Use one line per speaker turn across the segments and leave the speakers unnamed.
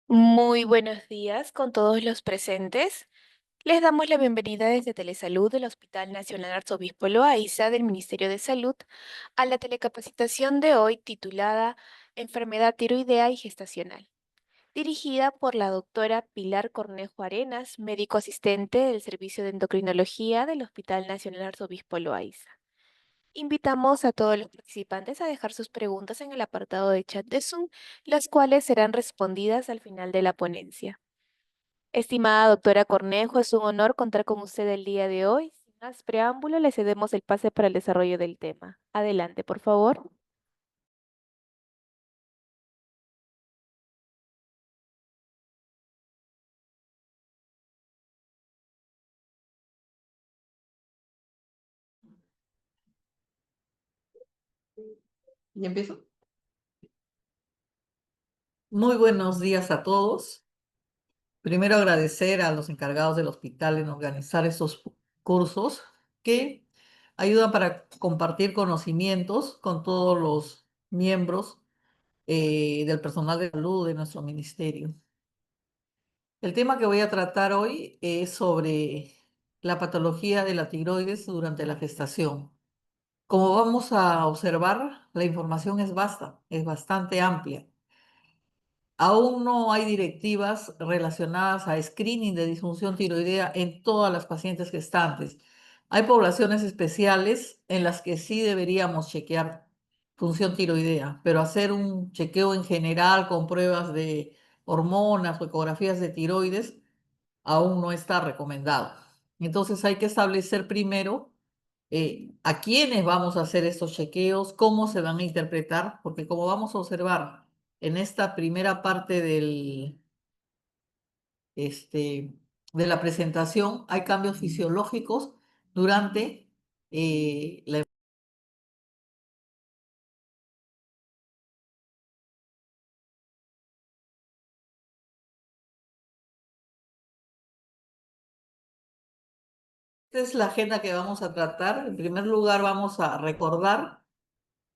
Muy buenos días con todos los presentes. Les damos la bienvenida desde Telesalud del Hospital Nacional Arzobispo Loaiza del Ministerio de Salud a la telecapacitación de hoy titulada Enfermedad tiroidea y gestacional, dirigida por la doctora Pilar Cornejo Arenas, médico asistente del Servicio de Endocrinología del Hospital Nacional Arzobispo Loaiza. Invitamos a todos los participantes a dejar sus preguntas en el apartado de chat de Zoom, las cuales serán respondidas al final de la ponencia. Estimada doctora Cornejo, es un honor contar con usted el día de hoy. Sin más preámbulo, le cedemos el pase para el desarrollo del tema. Adelante, por favor.
¿Ya empiezo? Muy buenos días a todos. Primero agradecer a los encargados del hospital en organizar estos cursos que ayudan para compartir conocimientos con todos los miembros del personal de salud de nuestro ministerio. El tema que voy a tratar hoy es sobre la patología de la tiroides durante la gestación. Como vamos a observar, la información es vasta, es bastante amplia. Aún no hay directivas relacionadas a screening de disfunción tiroidea en todas las pacientes gestantes. Hay poblaciones especiales en las que sí deberíamos chequear función tiroidea, pero hacer un chequeo en general con pruebas de hormonas o ecografías de tiroides aún no está recomendado. Entonces hay que establecer primero a quiénes vamos a hacer estos chequeos, cómo se van a interpretar, porque como vamos a observar en esta primera parte este, de la presentación, hay cambios fisiológicos durante la... Esta es la agenda que vamos a tratar. En primer lugar, vamos a recordar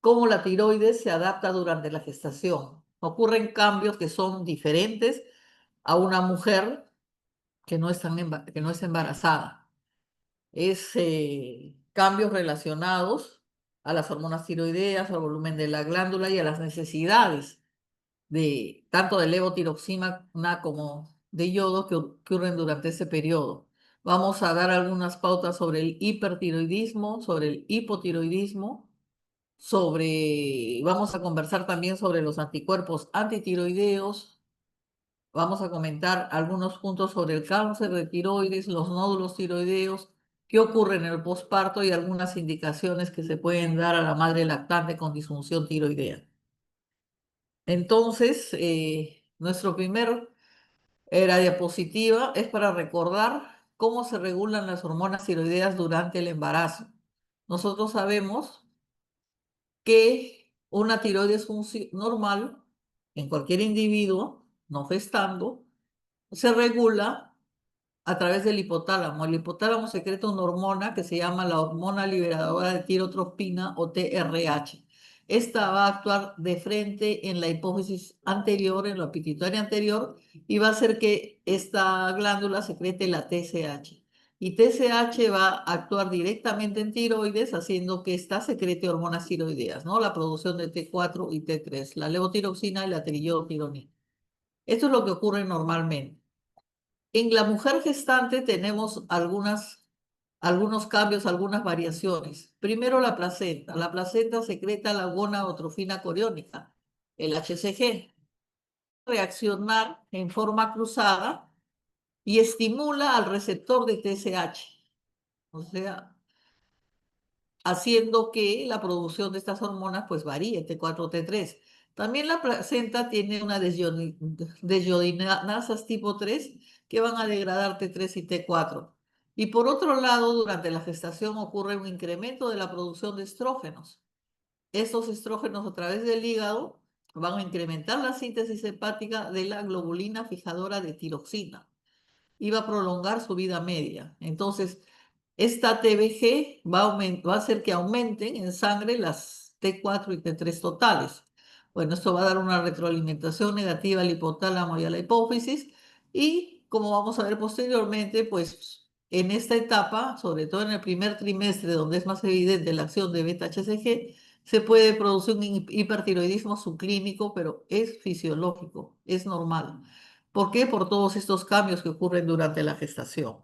cómo la tiroides se adapta durante la gestación. Ocurren cambios que son diferentes a una mujer que no es embarazada. Es cambios relacionados a las hormonas tiroideas, al volumen de la glándula y a las necesidades de tanto de levotiroxina como de yodo que ocurren durante ese periodo. Vamos a dar algunas pautas sobre el hipertiroidismo, sobre el hipotiroidismo, vamos a conversar también sobre los anticuerpos antitiroideos. Vamos a comentar algunos puntos sobre el cáncer de tiroides, los nódulos tiroideos, qué ocurre en el posparto y algunas indicaciones que se pueden dar a la madre lactante con disfunción tiroidea. Entonces, nuestro primer la diapositiva es para recordar cómo se regulan las hormonas tiroideas durante el embarazo. Nosotros sabemos que una tiroides normal en cualquier individuo no gestando se regula a través del hipotálamo. El hipotálamo secreta una hormona que se llama la hormona liberadora de tirotrospina o TRH. Esta va a actuar de frente en la hipófisis anterior, en la pituitaria anterior, y va a hacer que esta glándula secrete la TSH. Y TSH va a actuar directamente en tiroides, haciendo que esta secrete hormonas tiroideas, ¿no? La producción de T4 y T3, la levotiroxina y la triiodtironina. Esto es lo que ocurre normalmente. En la mujer gestante tenemos algunos cambios, algunas variaciones. Primero la placenta. La placenta secreta la gonadotrofina coriónica, el HCG. Reaccionar en forma cruzada y estimula al receptor de TSH. O sea, haciendo que la producción de estas hormonas pues varíe, T4, T3. También la placenta tiene una desйodinasas tipo 3 que van a degradar T3 y T4. Y por otro lado, durante la gestación ocurre un incremento de la producción de estrógenos. Estos estrógenos a través del hígado van a incrementar la síntesis hepática de la globulina fijadora de tiroxina y va a prolongar su vida media. Entonces, esta TBG va a hacer que aumenten en sangre las T4 y T3 totales. Bueno, esto va a dar una retroalimentación negativa al hipotálamo y a la hipófisis y como vamos a ver posteriormente, pues en esta etapa, sobre todo en el primer trimestre, donde es más evidente la acción de beta-HCG, se puede producir un hipertiroidismo subclínico, pero es fisiológico, es normal. ¿Por qué? Por todos estos cambios que ocurren durante la gestación.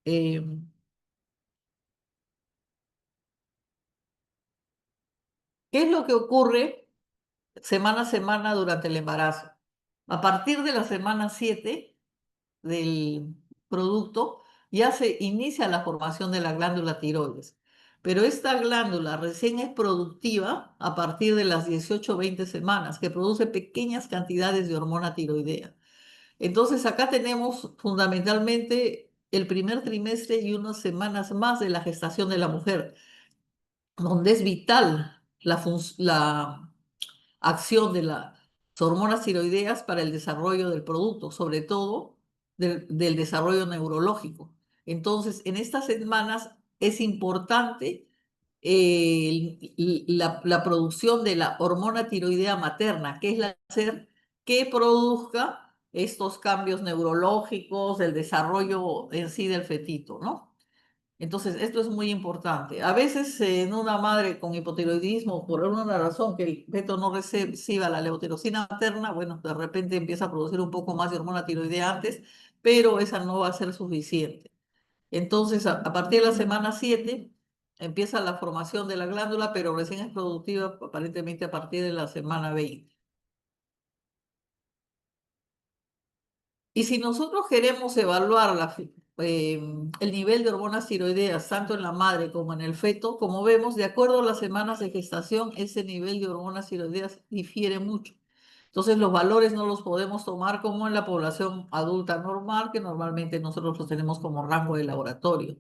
Eh, ¿Qué es lo que ocurre semana a semana durante el embarazo? A partir de la semana 7 del producto, ya se inicia la formación de la glándula tiroides. Pero esta glándula recién es productiva a partir de las 18 o 20 semanas, que produce pequeñas cantidades de hormona tiroidea. Entonces, acá tenemos fundamentalmente el primer trimestre y unas semanas más de la gestación de la mujer, donde es vital la acción de las hormonas tiroideas para el desarrollo del producto, sobre todo del desarrollo neurológico. Entonces, en estas semanas es importante la producción de la hormona tiroidea materna, que es la hacer que produzca estos cambios neurológicos, el desarrollo en sí del fetito, ¿no? Entonces, esto es muy importante. A veces en una madre con hipotiroidismo, por alguna razón que el feto no reciba la levotiroxina materna, bueno, de repente empieza a producir un poco más de hormona tiroidea antes, pero esa no va a ser suficiente. Entonces, a partir de la semana 7 empieza la formación de la glándula, pero recién es productiva aparentemente a partir de la semana 20. Y si nosotros queremos evaluar el nivel de hormonas tiroideas tanto en la madre como en el feto, como vemos, de acuerdo a las semanas de gestación, ese nivel de hormonas tiroideas difiere mucho. Entonces, los valores no los podemos tomar como en la población adulta normal, que normalmente nosotros los tenemos como rango de laboratorio.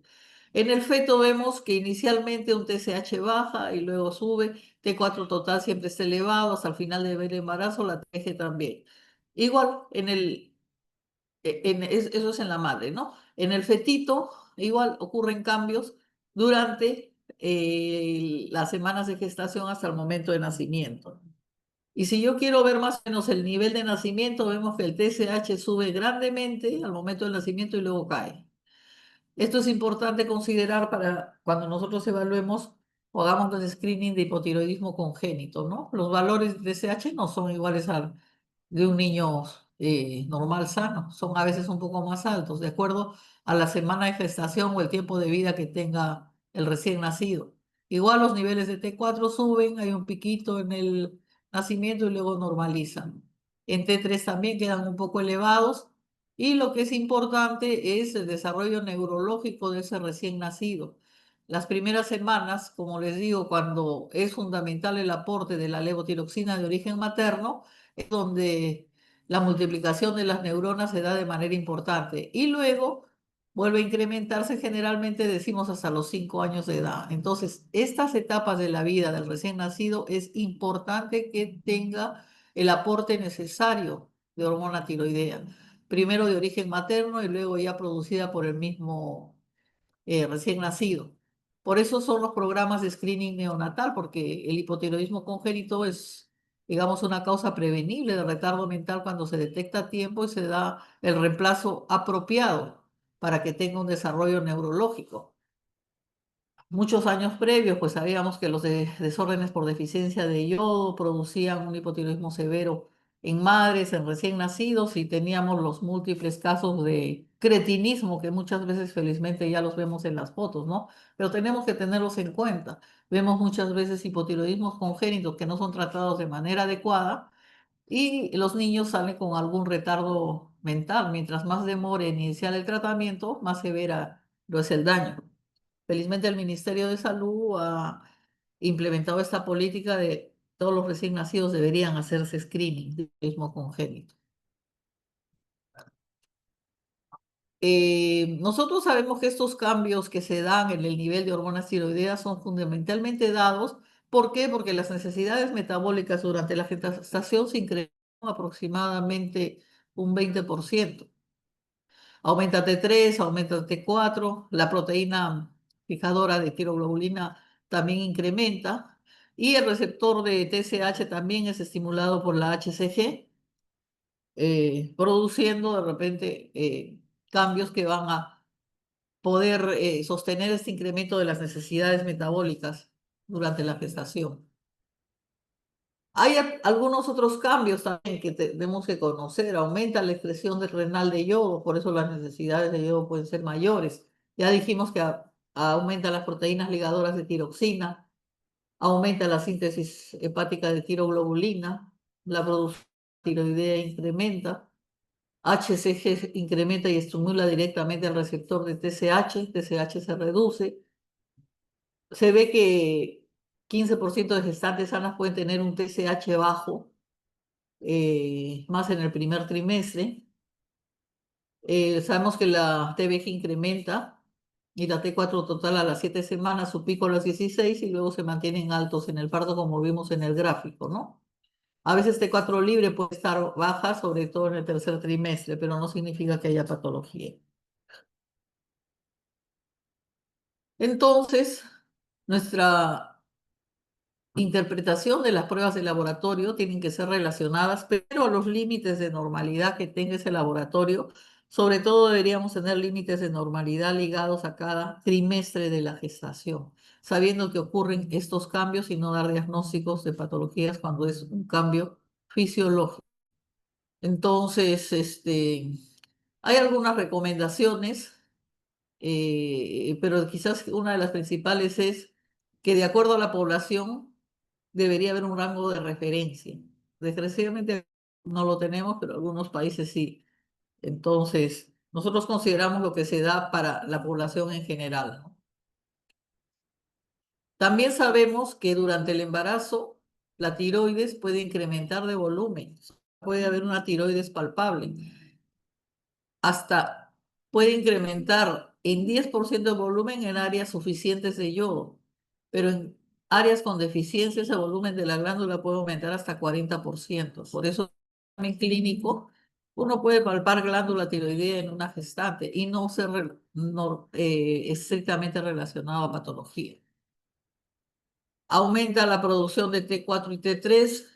En el feto vemos que inicialmente un TSH baja y luego sube, T4 total siempre está elevado, hasta el final del embarazo la TG también. Igual, eso es en la madre, ¿no? En el fetito, igual ocurren cambios durante las semanas de gestación hasta el momento de nacimiento. Y si yo quiero ver más o menos el nivel de nacimiento, vemos que el TSH sube grandemente al momento del nacimiento y luego cae. Esto es importante considerar para cuando nosotros evaluemos o hagamos los screening de hipotiroidismo congénito, ¿no? Los valores de TSH no son iguales al de un niño normal sano, son a veces un poco más altos, de acuerdo a la semana de gestación o el tiempo de vida que tenga el recién nacido. Igual los niveles de T4 suben, hay un piquito en el nacimiento y luego normalizan. En T3 también quedan un poco elevados y lo que es importante es el desarrollo neurológico de ese recién nacido. Las primeras semanas, como les digo, cuando es fundamental el aporte de la levotiroxina de origen materno, es donde la multiplicación de las neuronas se da de manera importante y luego vuelve a incrementarse, generalmente decimos hasta los 5 años de edad. Entonces, estas etapas de la vida del recién nacido es importante que tenga el aporte necesario de hormona tiroidea, primero de origen materno y luego ya producida por el mismo recién nacido. Por eso son los programas de screening neonatal, porque el hipotiroidismo congénito es, digamos, una causa prevenible de retardo mental cuando se detecta a tiempo y se da el reemplazo apropiado para que tenga un desarrollo neurológico. Muchos años previos, pues sabíamos que los desórdenes por deficiencia de yodo producían un hipotiroidismo severo en madres, en recién nacidos, y teníamos los múltiples casos de cretinismo que muchas veces felizmente ya los vemos en las fotos, ¿no? Pero tenemos que tenerlos en cuenta. Vemos muchas veces hipotiroidismos congénitos que no son tratados de manera adecuada y los niños salen con algún retardo mental. Mientras más demore en iniciar el tratamiento, más severa lo es el daño. Felizmente el Ministerio de Salud ha implementado esta política de todos los recién nacidos deberían hacerse screening de autismo congénito. Nosotros sabemos que estos cambios que se dan en el nivel de hormonas tiroideas son fundamentalmente dados. ¿Por qué? Porque las necesidades metabólicas durante la gestación se incrementan aproximadamente un 20%. Aumenta T3, aumenta T4, la proteína fijadora de tiroglobulina también incrementa. Y el receptor de TSH también es estimulado por la HCG, produciendo de repente cambios que van a poder sostener este incremento de las necesidades metabólicas durante la gestación. Hay algunos otros cambios también que tenemos que conocer. Aumenta la excreción de renal de yodo, por eso las necesidades de yodo pueden ser mayores. Ya dijimos que aumenta las proteínas ligadoras de tiroxina, aumenta la síntesis hepática de tiroglobulina, la producción tiroidea incrementa, HCG incrementa y estimula directamente al receptor de TSH, TSH se reduce. Se ve que 15% de gestantes sanas pueden tener un TSH bajo, más en el primer trimestre. Sabemos que la TBG incrementa y la T4 total a las 7 semanas, su pico a las 16 y luego se mantienen altos en el parto como vimos en el gráfico, ¿no? A veces T4 libre puede estar baja, sobre todo en el tercer trimestre, pero no significa que haya patología. Entonces, nuestra interpretación de las pruebas de laboratorio tienen que ser relacionadas, pero a los límites de normalidad que tenga ese laboratorio. Sobre todo deberíamos tener límites de normalidad ligados a cada trimestre de la gestación, sabiendo que ocurren estos cambios y no dar diagnósticos de patologías cuando es un cambio fisiológico. Entonces, hay algunas recomendaciones, pero quizás una de las principales es que de acuerdo a la población debería haber un rango de referencia. Desgraciadamente no lo tenemos, pero algunos países sí. Entonces, nosotros consideramos lo que se da para la población en general, ¿no? También sabemos que durante el embarazo la tiroides puede incrementar de volumen. Puede haber una tiroides palpable. Hasta puede incrementar en 10% de volumen en áreas suficientes de yodo, pero en áreas con deficiencia ese volumen de la glándula puede aumentar hasta 40%. Por eso, en clínico, uno puede palpar glándula tiroidea en una gestante y no ser estrictamente relacionado a patología. Aumenta la producción de T4 y T3,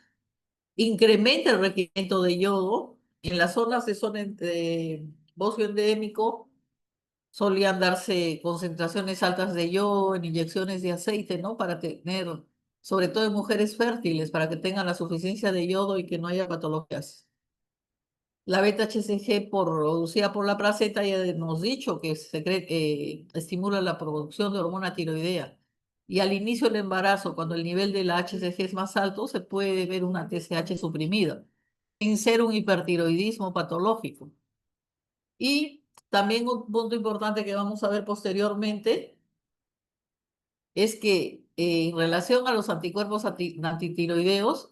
incrementa el requerimiento de yodo en las zonas de bocio endémico. Solían darse concentraciones altas de yodo en inyecciones de aceite, ¿no? Para tener, sobre todo en mujeres fértiles, para que tengan la suficiencia de yodo y que no haya patologías. La beta-HCG producida por la placenta ya hemos dicho que estimula la producción de hormona tiroidea. Y al inicio del embarazo, cuando el nivel de la HCG es más alto, se puede ver una TSH suprimida, sin ser un hipertiroidismo patológico. Y también un punto importante que vamos a ver posteriormente es que en relación a los anticuerpos antitiroideos,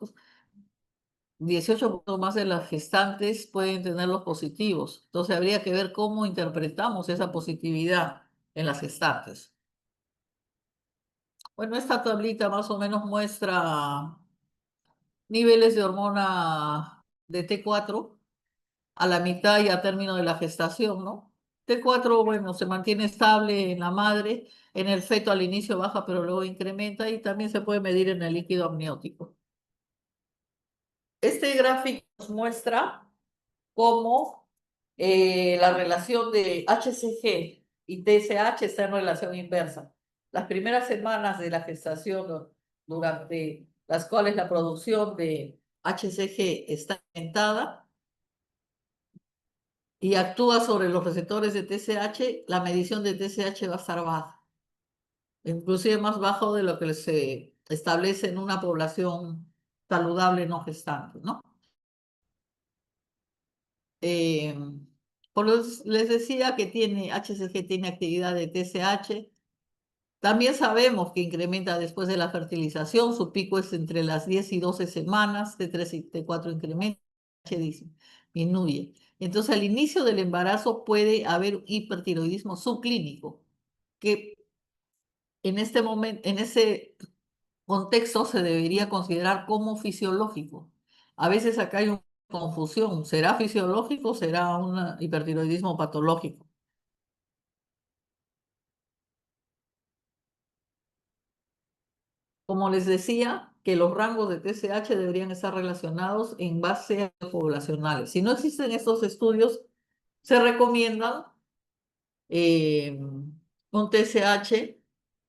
18% más de las gestantes pueden tener los positivos. Entonces habría que ver cómo interpretamos esa positividad en las gestantes. Bueno, esta tablita más o menos muestra niveles de hormona de T4 a la mitad y a término de la gestación, ¿no? T4, bueno, se mantiene estable en la madre, en el feto al inicio baja, pero luego incrementa y también se puede medir en el líquido amniótico. Este gráfico nos muestra cómo la relación de HCG y TSH está en relación inversa. Las primeras semanas de la gestación, durante las cuales la producción de HCG está aumentada, y actúa sobre los receptores de TSH, la medición de TSH va a estar baja, inclusive más bajo de lo que se establece en una población saludable no gestante, ¿no? Eh, les decía que HCG tiene actividad de TSH. También sabemos que incrementa después de la fertilización, su pico es entre las 10 y 12 semanas, T3 y T4 incrementa, disminuye. Entonces, al inicio del embarazo puede haber hipertiroidismo subclínico, que en este momento, en ese contexto se debería considerar como fisiológico. A veces acá hay una confusión, ¿será fisiológico o será un hipertiroidismo patológico? Como les decía, que los rangos de TSH deberían estar relacionados en base a poblacionales. Si no existen estos estudios, se recomiendan un TSH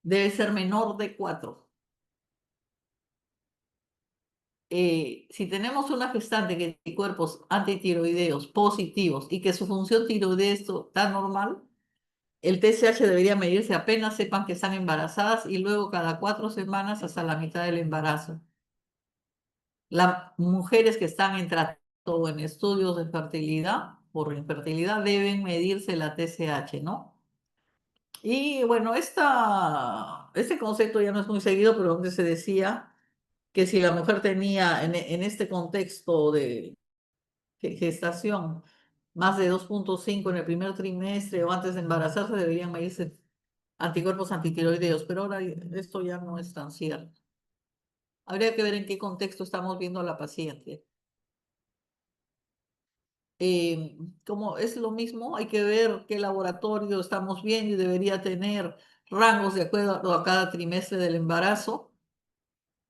debe ser menor de 4. Si tenemos una gestante que tiene cuerpos antitiroideos positivos y que su función tiroidea está normal, el TSH debería medirse apenas sepan que están embarazadas y luego cada 4 semanas hasta la mitad del embarazo. Las mujeres que están en tratamiento o en estudios de fertilidad, por infertilidad, deben medirse la TSH, ¿no? Y bueno, este concepto ya no es muy seguido, pero antes se decía que si la mujer tenía en este contexto de gestación más de 2,5 en el primer trimestre o antes de embarazarse, deberían medirse anticuerpos antitiroideos, pero ahora esto ya no es tan cierto. Habría que ver en qué contexto estamos viendo a la paciente. Eh, Como es lo mismo, hay que ver qué laboratorio estamos viendo y debería tener rangos de acuerdo a cada trimestre del embarazo.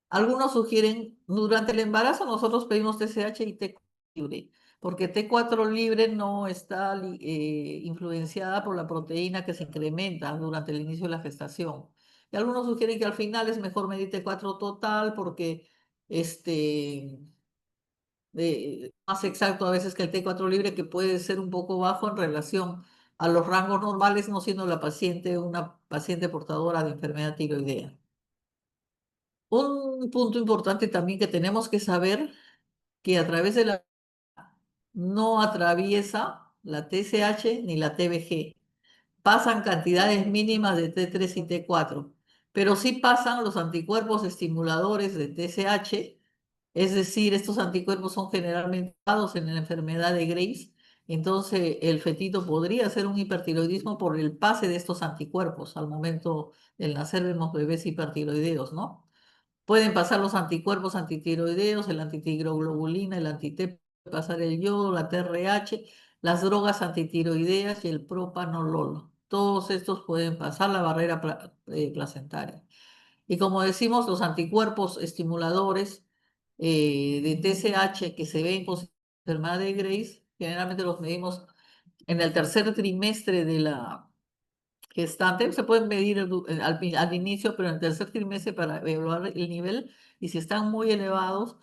Algunos sugieren, durante el embarazo nosotros pedimos TSH y T4 libre, porque T4 libre no está influenciada por la proteína que se incrementa durante el inicio de la gestación. Y algunos sugieren que al final es mejor medir T4 total porque este, más exacto a veces que el T4 libre, que puede ser un poco bajo en relación a los rangos normales, no siendo la paciente una paciente portadora de enfermedad tiroidea. Un punto importante también que tenemos que saber que a través de la no atraviesa la TSH ni la TBG. Pasan cantidades mínimas de T3 y T4, pero sí pasan los anticuerpos estimuladores de TSH, es decir, estos anticuerpos son generalmente dados en la enfermedad de Graves, entonces el fetito podría ser un hipertiroidismo por el pase de estos anticuerpos. Al momento del nacer vemos bebés hipertiroideos, ¿no? Pueden pasar los anticuerpos antitiroideos, el antitiroglobulina, el anti-T, pasar el yodo, la TRH, las drogas antitiroideas y el propanolol. Todos estos pueden pasar la barrera placentaria. Y como decimos, los anticuerpos estimuladores de TSH que se ven con enfermedad de Graves, generalmente los medimos en el tercer trimestre de la gestante, se pueden medir al inicio, pero en el tercer trimestre para evaluar el nivel y si están muy elevados,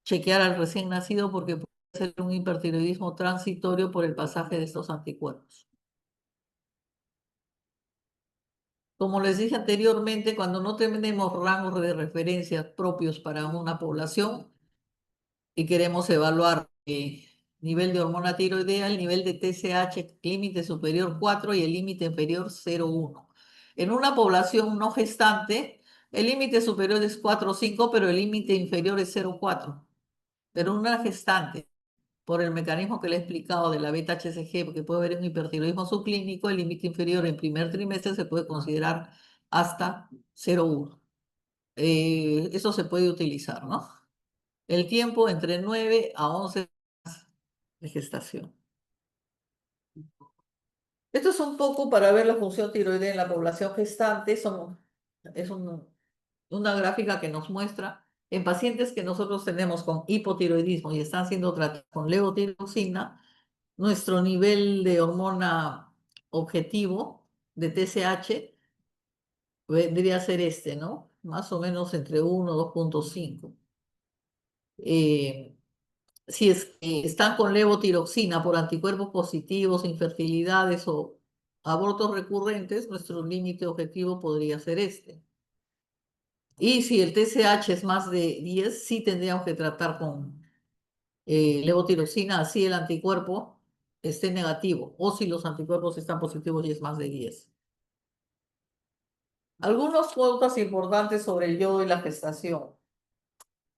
chequear al recién nacido porque puede ser un hipertiroidismo transitorio por el pasaje de estos anticuerpos. Como les dije anteriormente, cuando no tenemos rangos de referencia propios para una población y queremos evaluar nivel de hormona tiroidea, el nivel de TSH, límite superior 4 y el límite inferior 0,1. En una población no gestante, el límite superior es 4,5, pero el límite inferior es 0,4. Pero una gestante, por el mecanismo que le he explicado de la beta-HCG, porque puede haber un hipertiroidismo subclínico, el límite inferior en primer trimestre se puede considerar hasta 0,1. Eso se puede utilizar, ¿no? El tiempo entre 9 a 11 de gestación. Esto es un poco para ver la función tiroidea en la población gestante. Es una gráfica que nos muestra en pacientes que nosotros tenemos con hipotiroidismo y están siendo tratados con levotiroxina, nuestro nivel de hormona objetivo de TSH vendría a ser este, ¿no? Más o menos entre 1 y 2,5. Si es que están con levotiroxina por anticuerpos positivos, infertilidades o abortos recurrentes, nuestro límite objetivo podría ser este. Y si el TSH es más de 10, sí tendríamos que tratar con levotiroxina, así el anticuerpo esté negativo, o si los anticuerpos están positivos y es más de 10. Algunas pautas importantes sobre el yodo y la gestación.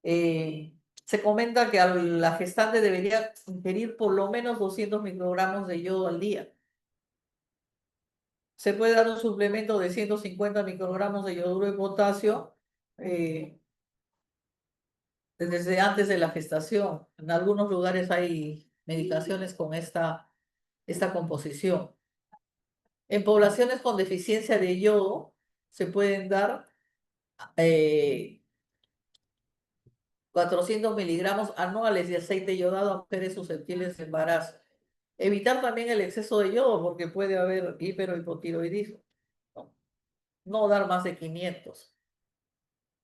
Eh, Se comenta que la gestante debería ingerir por lo menos 200 microgramos de yodo al día. Se puede dar un suplemento de 150 microgramos de yoduro de potasio eh, desde antes de la gestación. En algunos lugares hay medicaciones con esta composición. En poblaciones con deficiencia de yodo se pueden dar eh, 400 miligramos anuales de aceite yodado a mujeres susceptibles de embarazo. Evitar también el exceso de yodo porque puede haber hiper o hipotiroidismo. No, no dar más de 500.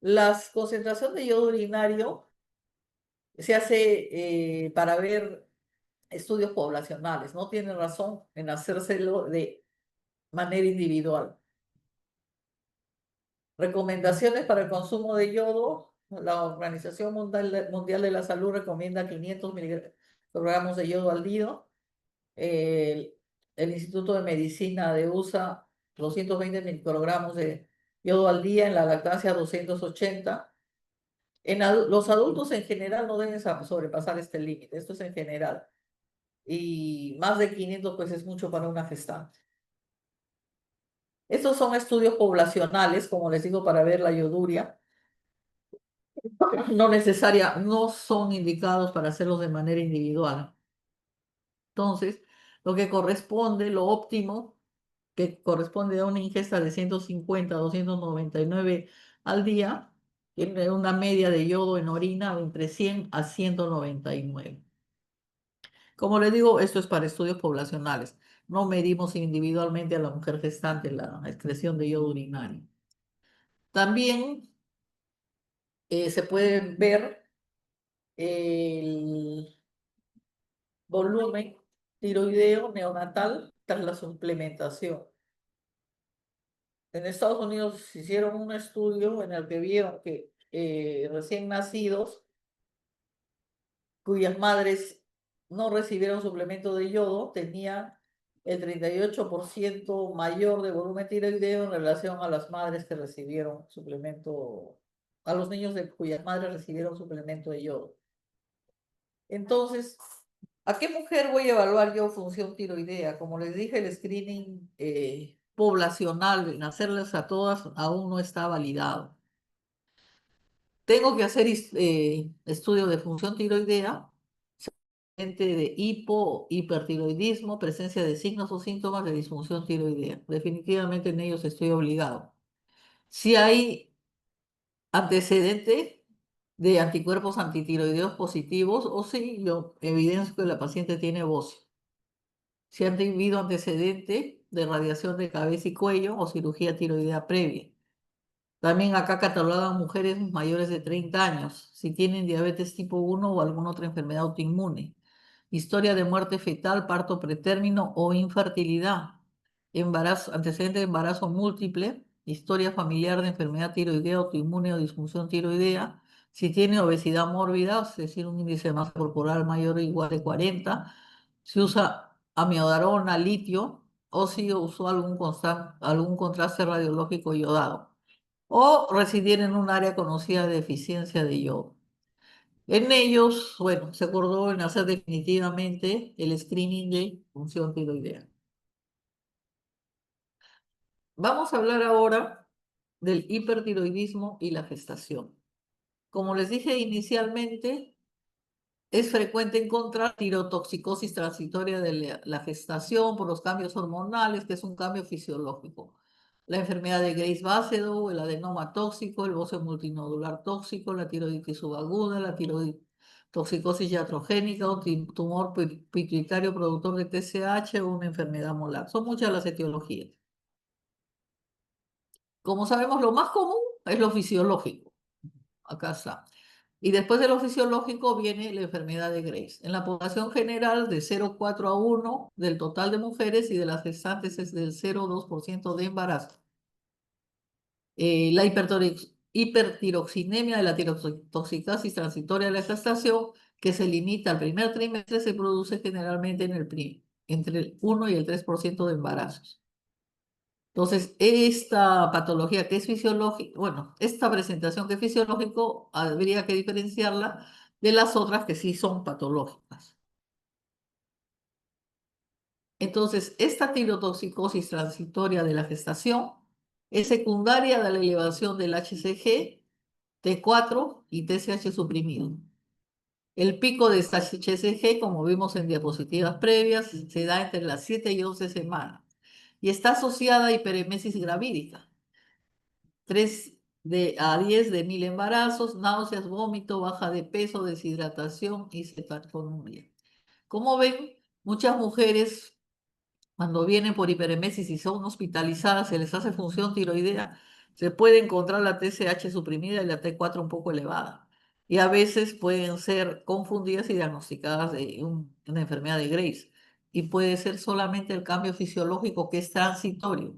Las concentraciones de yodo urinario se hace para ver estudios poblacionales. No tiene razón en hacérselo de manera individual. Recomendaciones para el consumo de yodo. La Organización Mundial de la Salud recomienda 500 miligramos de yodo al día. El, el Instituto de Medicina de USA, 220 microgramos de yodo al día. En la lactancia, 280. Los adultos en general no deben sobrepasar este límite. Esto es en general. Y más de 500 pues es mucho para una gestante. Estos son estudios poblacionales, como les digo, para ver la yoduria. No son indicados para hacerlos de manera individual. Entonces, lo que corresponde, lo óptimo, que corresponde a una ingesta de 150 a 299 al día, tiene una media de yodo en orina entre 100 a 199. Como les digo, esto es para estudios poblacionales. No medimos individualmente a la mujer gestante la excreción de yodo urinario. También se puede ver el volumen tiroideo neonatal tras la suplementación. En Estados Unidos hicieron un estudio en el que vieron que recién nacidos cuyas madres no recibieron suplemento de yodo tenían el 38% mayor de volumen tiroideo en relación a las madres que recibieron suplemento, a los niños de cuyas madres recibieron suplemento de yodo. Entonces, ¿a qué mujer voy a evaluar yo función tiroidea? Como les dije, el screening poblacional, en hacerles a todas, aún no está validado. Tengo que hacer estudio de función tiroidea, de hipertiroidismo, presencia de signos o síntomas de disfunción tiroidea. Definitivamente en ellos estoy obligado. Si hay antecedente de anticuerpos antitiroideos positivos o si yo evidencio que la paciente tiene bocio. Si han tenido antecedente de radiación de cabeza y cuello o cirugía tiroidea previa. También acá catalogan mujeres mayores de 30 años, si tienen diabetes tipo 1 o alguna otra enfermedad autoinmune. Historia de muerte fetal, parto pretérmino o infertilidad. Embarazo, antecedente de embarazo múltiple. Historia familiar de enfermedad tiroidea autoinmune o disfunción tiroidea. Si tiene obesidad mórbida, es decir, un índice de masa corporal mayor o igual de 40. Si usa amiodarona, litio o si usó algún contraste radiológico iodado o residir en un área conocida de deficiencia de yodo. En ellos, bueno, se acordó en hacer definitivamente el screening de función tiroidea. Vamos a hablar ahora del hipertiroidismo y la gestación. Como les dije inicialmente, es frecuente encontrar tirotoxicosis transitoria de la gestación por los cambios hormonales, que es un cambio fisiológico. La enfermedad de Graves-Basedow, el adenoma tóxico, el bocio multinodular tóxico, la tiroiditis subaguda, la tirotoxicosis iatrogénica, un tumor pituitario productor de TSH o una enfermedad molar. Son muchas las etiologías. Como sabemos, lo más común es lo fisiológico. Acá está. Y después de lo fisiológico viene la enfermedad de Graves. En la población general, de 0,4 a 1 del total de mujeres y de las gestantes es del 0,2% de embarazo. La hipertiroxinemia de la tirotoxicosis transitoria de la gestación, que se limita al primer trimestre, se produce generalmente entre el 1 y el 3% de embarazos. Entonces, esta patología que es fisiológica, bueno, esta presentación que es fisiológico, habría que diferenciarla de las otras que sí son patológicas. Entonces, esta tirotoxicosis transitoria de la gestación es secundaria de la elevación del HCG, T4 y TSH suprimido. El pico de esta HCG, como vimos en diapositivas previas, se da entre las 7 y 11 semanas y está asociada a hiperemesis gravídica. a 10 de 1000 embarazos, náuseas, vómito, baja de peso, deshidratación y cetonuria. Como ven, muchas mujeres cuando vienen por hiperemesis y son hospitalizadas, se les hace función tiroidea, se puede encontrar la TSH suprimida y la T4 un poco elevada. Y a veces pueden ser confundidas y diagnosticadas de una enfermedad de Graves. Y puede ser solamente el cambio fisiológico que es transitorio.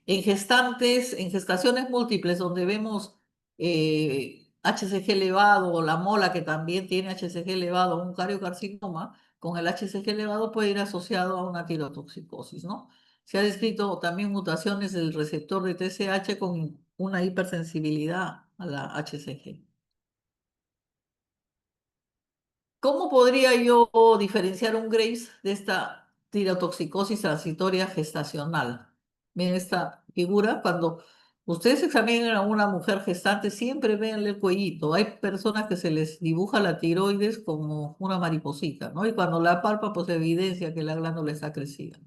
En gestantes, en gestaciones múltiples donde vemos HCG elevado o la mola que también tiene HCG elevado, un cariocarcinoma, con el HCG elevado puede ir asociado a una tirotoxicosis, ¿no? Se ha descrito también mutaciones del receptor de TSH con una hipersensibilidad a la HCG. ¿Cómo podría yo diferenciar un Graves de esta tirotoxicosis transitoria gestacional? Miren esta figura, cuando ustedes examinan a una mujer gestante, siempre ven el cuellito. Hay personas que se les dibuja la tiroides como una mariposita, ¿no? Y cuando la palpa, pues evidencia que la glándula está crecida.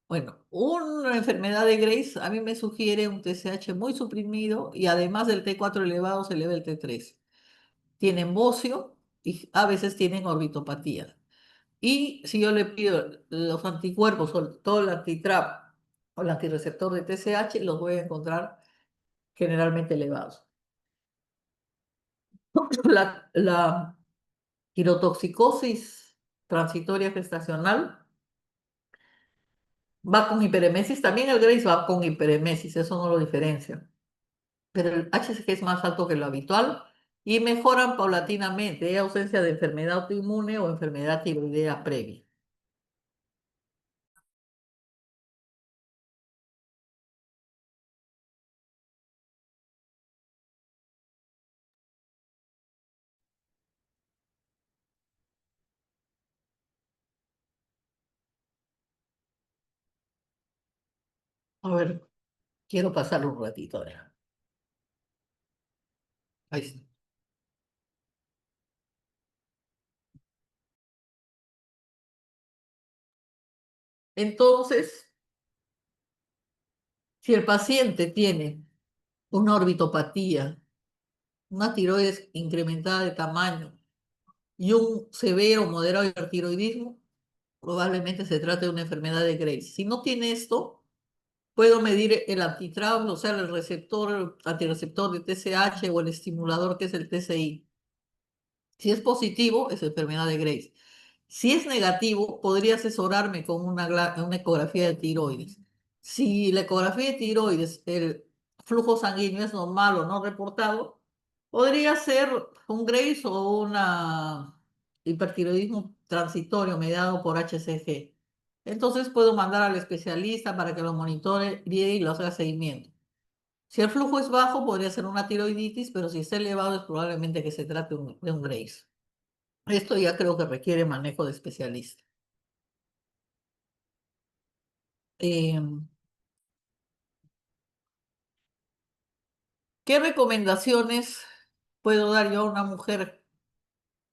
Bueno, una enfermedad de Graves a mí me sugiere un TSH muy suprimido y además del T4 elevado se eleva el T3. Tienen bocio y a veces tienen orbitopatía. Y si yo le pido los anticuerpos, sobre todo el antitrap o el antirreceptor de TSH, los voy a encontrar generalmente elevados. La tirotoxicosis transitoria gestacional va con hiperemesis, también el Graves va con hiperemesis, eso no lo diferencia, pero el HCG es más alto que lo habitual y mejoran paulatinamente, hay ausencia de enfermedad autoinmune o enfermedad tiroidea previa. A ver, quiero pasarlo un ratito. A ver. Ahí está. Entonces, si el paciente tiene una orbitopatía, una tiroides incrementada de tamaño y un severo o moderado hipertiroidismo, probablemente se trate de una enfermedad de Graves. Si no tiene esto, puedo medir el antitrao, o sea, el receptor, el antirreceptor de TSH o el estimulador que es el TSI. Si es positivo, es enfermedad de Graves. Si es negativo, podría asesorarme con una ecografía de tiroides. Si la ecografía de tiroides, el flujo sanguíneo es normal o no reportado, podría ser un Graves o un hipertiroidismo transitorio mediado por HCG. Entonces puedo mandar al especialista para que lo monitore y lo haga seguimiento. Si el flujo es bajo, podría ser una tiroiditis, pero si está elevado, es probablemente que se trate de un Graves. Esto ya creo que requiere manejo de especialista. Eh, ¿Qué recomendaciones puedo dar yo a una mujer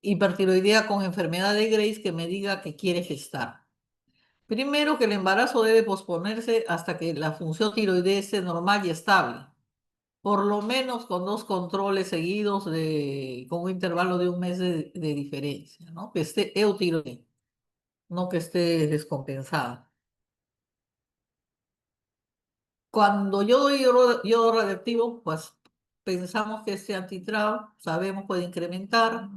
hipertiroidea con enfermedad de Graves que me diga que quiere gestar? Primero, que el embarazo debe posponerse hasta que la función tiroidea esté normal y estable, por lo menos con 2 controles seguidos con un intervalo de un mes de diferencia, ¿no? Que esté eutiroidea, no que esté descompensada. Cuando yo doy yodo radioactivo, pues pensamos que este antitrao, sabemos, puede incrementar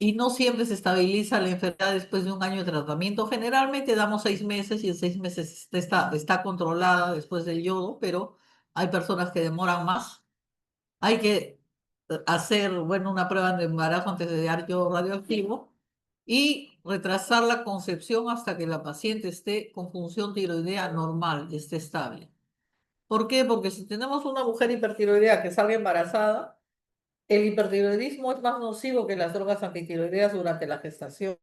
y no siempre se estabiliza la enfermedad después de un año de tratamiento. Generalmente damos 6 meses y en 6 meses está controlada después del yodo, pero hay personas que demoran más. Hay que hacer, bueno, una prueba de embarazo antes de dar yodo radioactivo y retrasar la concepción hasta que la paciente esté con función tiroidea normal y esté estable. ¿Por qué? Porque si tenemos una mujer hipertiroidea que salga embarazada, el hipertiroidismo es más nocivo que las drogas antitiroideas durante la gestación.